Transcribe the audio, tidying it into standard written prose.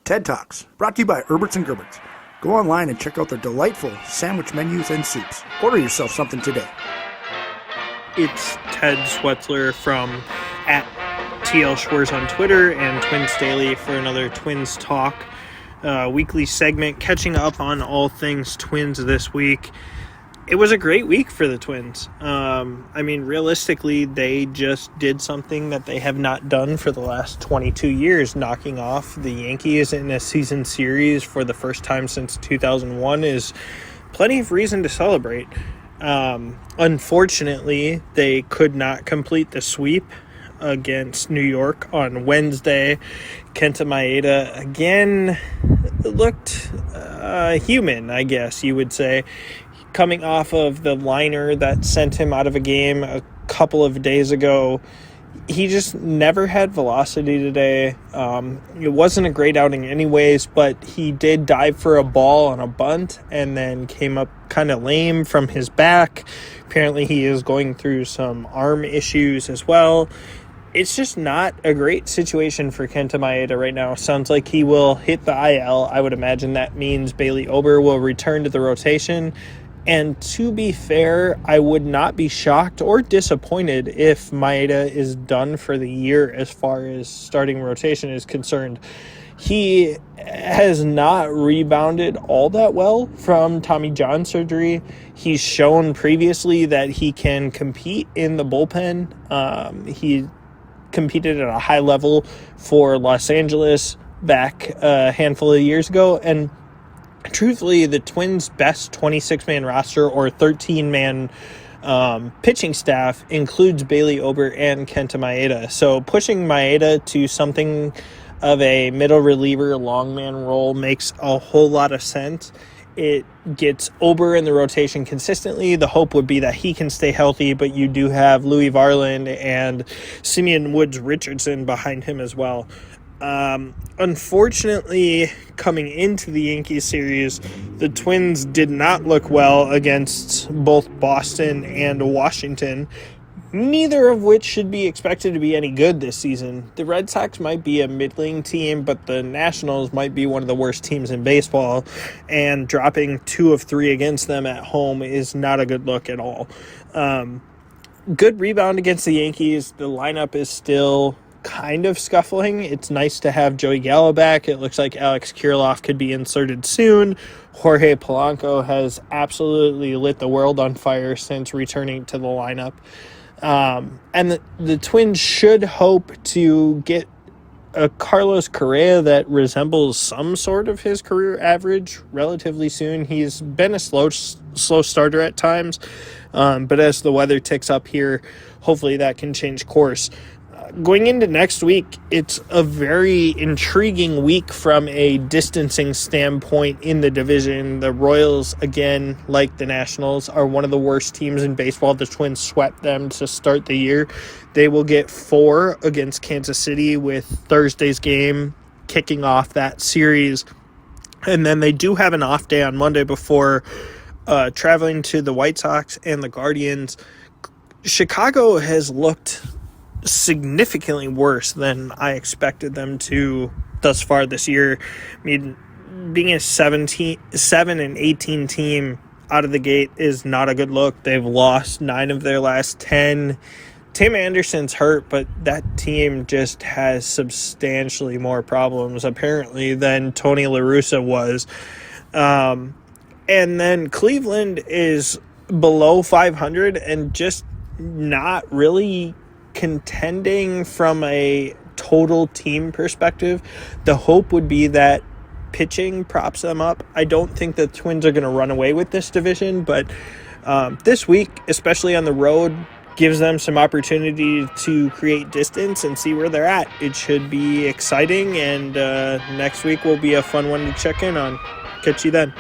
TED Talks, brought to you by Erbs and Gerbs. Go online and check out their delightful sandwich menus and soups. Order yourself something today. It's Ted Swetzler from at TL Schwarz on Twitter and Twins Daily for another Twins Talk weekly segment, catching up on all things Twins this week. It was a great week for the Twins. Realistically, they just did something that they have not done for the last 22 years. Knocking off the Yankees in a season series for the first time since 2001 is plenty of reason to celebrate. Unfortunately, they could not complete the sweep against New York on Wednesday. Kenta Maeda again looked human, I guess you would say, coming off of the liner that sent him out of a game a couple of days ago. He just never had velocity today. It wasn't a great outing anyways, but he did dive for a ball on a bunt and then came up kind of lame from his back. Apparently he is going through some arm issues as well. It's just not a great situation for Kenta Maeda right now. Sounds like he will hit the IL. I would imagine that means Bailey Ober will return to the rotation. And to be fair, I would not be shocked or disappointed if Maeda is done for the year as far as starting rotation is concerned. He has not rebounded all that well from Tommy John surgery. He's shown previously that he can compete in the bullpen. He competed at a high level for Los Angeles back a handful of years ago, and truthfully, the Twins' best 26-man roster or 13-man pitching staff includes Bailey Ober and Kenta Maeda. So pushing Maeda to something of a middle reliever, longman role makes a whole lot of sense. It gets Ober in the rotation consistently. The hope would be that he can stay healthy, but you do have Louis Varland and Simeon Woods-Richardson behind him as well. Unfortunately, coming into the Yankees series, the Twins did not look well against both Boston and Washington, neither of which should be expected to be any good this season. The Red Sox might be a middling team, but the Nationals might be one of the worst teams in baseball, and dropping 2 of 3 against them at home is not a good look at all. Good rebound against the Yankees. The lineup is still kind of scuffling. It's nice to have Joey Gallo back. It looks like Alex Kirilloff could be inserted soon. Jorge Polanco has absolutely lit the world on fire since returning to the lineup. And the Twins should hope to get a Carlos Correa that resembles some sort of his career average relatively soon. He's been a slow starter at times, but as the weather ticks up here, hopefully that can change course. Going into next week, it's a very intriguing week from a distancing standpoint in the division. The Royals, again, like the Nationals, are one of the worst teams in baseball. The Twins swept them to start the year. They will get 4 against Kansas City, with Thursday's game kicking off that series. And then they do have an off day on Monday before traveling to the White Sox and the Guardians. Chicago has looked significantly worse than I expected them to thus far this year. I mean, being a 7-18 team out of the gate is not a good look. They've lost 9 of their last 10. Tim Anderson's hurt, but that team just has substantially more problems, apparently, than Tony La Russa was. And then Cleveland is below 500 and just not really contending from a total team perspective. The hope would be that pitching props them up. I don't think the Twins are going to run away with this division, but this week, especially on the road, gives them some opportunity to create distance and see where they're at. It should be exciting, and next week will be a fun one to check in on. Catch you then.